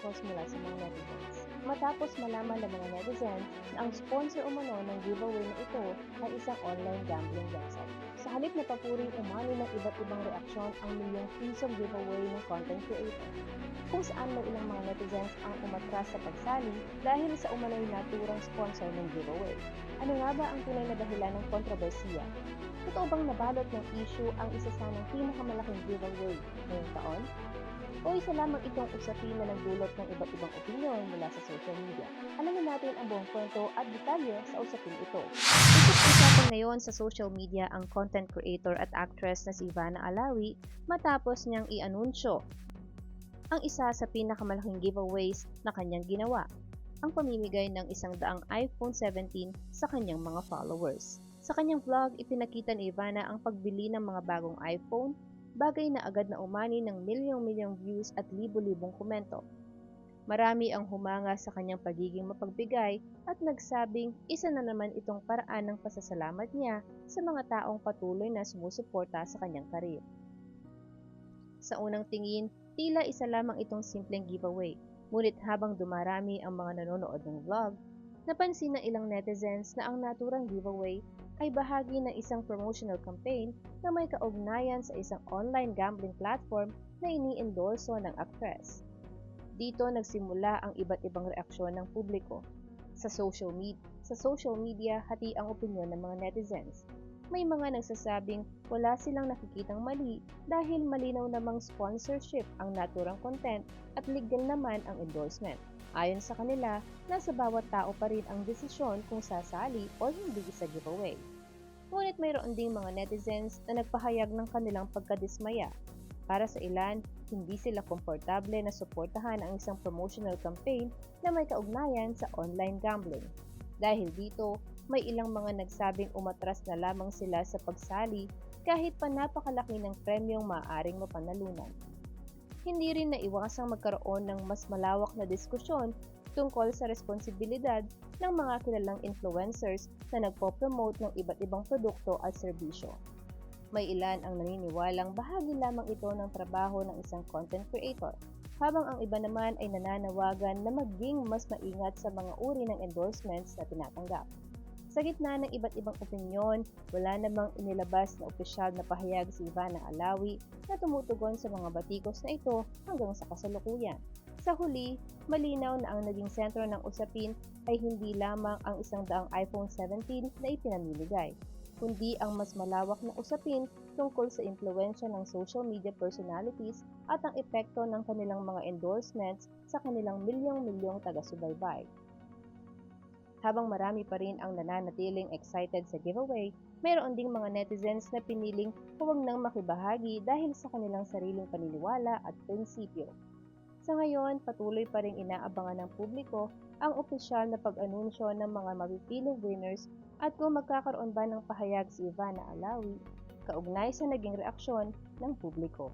post mula sa mga netizens. Matapos malaman ng mga netizens na ang sponsor umano ng giveaway na ito ay isang online gambling website. Sa halip na papuring umani ng iba't ibang reaksyon ang milyong pisong giveaway ng content creator, kung saan may ilang mga netizens ang umatras sa pagsali dahil sa umano'y naturang sponsor ng giveaway. Ano nga ba ang tunay na dahilan ng kontrobersiya? Totoo bang nabalot ng issue ang isa sanang pinakamalaking giveaway ngayong taon? O isa lamang itong usapin na nagdulot ng iba't ibang opinyon mula sa social media? Alamin natin ang buong kwento at detalye sa usapin ito. Usap-usapan ngayon sa social media ang content creator at actress na si Ivana Alawi matapos niyang i-anunsyo ang isa sa pinakamalaking giveaways na kanyang ginawa, ang pamimigay ng 100 iPhone 17 sa kanyang mga followers. Sa kanyang vlog, ipinakita ni Ivana ang pagbili ng mga bagong iPhone, bagay na agad na umani ng milyong-milyong views at libo-libong komento. Marami ang humanga sa kanyang pagiging mapagbigay at nagsabing isa na naman itong paraan ng pasasalamat niya sa mga taong patuloy na sumusuporta sa kanyang karir. Sa unang tingin, tila isa lamang itong simpleng giveaway, ngunit habang dumarami ang mga nanonood ng vlog, napansin ng ilang netizens na ang naturang giveaway ay bahagi ng isang promotional campaign na may kaugnayan sa isang online gambling platform na ini-endorso ng actress. Dito nagsimula ang iba't ibang reaksyon ng publiko. Sa social media, hati ang opinyon ng mga netizens. May mga nagsasabing wala silang nakikitang mali dahil malinaw namang sponsorship ang naturang content at legal naman ang endorsement. Ayon sa kanila, nasa bawat tao pa rin ang desisyon kung sasali o hindi sa giveaway. Ngunit mayroon ding mga netizens na nagpahayag ng kanilang pagkadismaya. Para sa ilan, hindi sila komportable na suportahan ang isang promotional campaign na may kaugnayan sa online gambling. Dahil dito, may ilang mga nagsabing umatras na lamang sila sa pagsali kahit pa napakalaki ng premyong maaaring mapanalunan. Hindi rin naiwasang magkaroon ng mas malawak na diskusyon tungkol sa responsibilidad ng mga kilalang influencers na nagpo-promote ng iba't ibang produkto at serbisyo. May ilan ang naniniwalang bahagi lamang ito ng trabaho ng isang content creator, habang ang iba naman ay nananawagan na maging mas maingat sa mga uri ng endorsements na tinatanggap. Sa gitna ng iba't ibang opinyon, wala namang inilabas na opisyal na pahayag si Ivana Alawi na tumutugon sa mga batikos na ito hanggang sa kasalukuyan. Sa huli, malinaw na ang naging sentro ng usapin ay hindi lamang ang 100 iPhone 17 na ipinamimigay, kundi ang mas malawak na usapin tungkol sa impluwensya ng social media personalities at ang epekto ng kanilang mga endorsements sa kanilang milyong-milyong taga-subaybay. Habang marami pa rin ang nananatiling excited sa giveaway, mayroon ding mga netizens na piniling huwag nang makibahagi dahil sa kanilang sariling paniniwala at prinsipyo. Sa ngayon, patuloy pa rin inaabangan ng publiko ang opisyal na pag-anunsyo ng mga mapipiling winners at kung magkakaroon ba ng pahayag si Ivana Alawi kaugnay sa naging reaksyon ng publiko.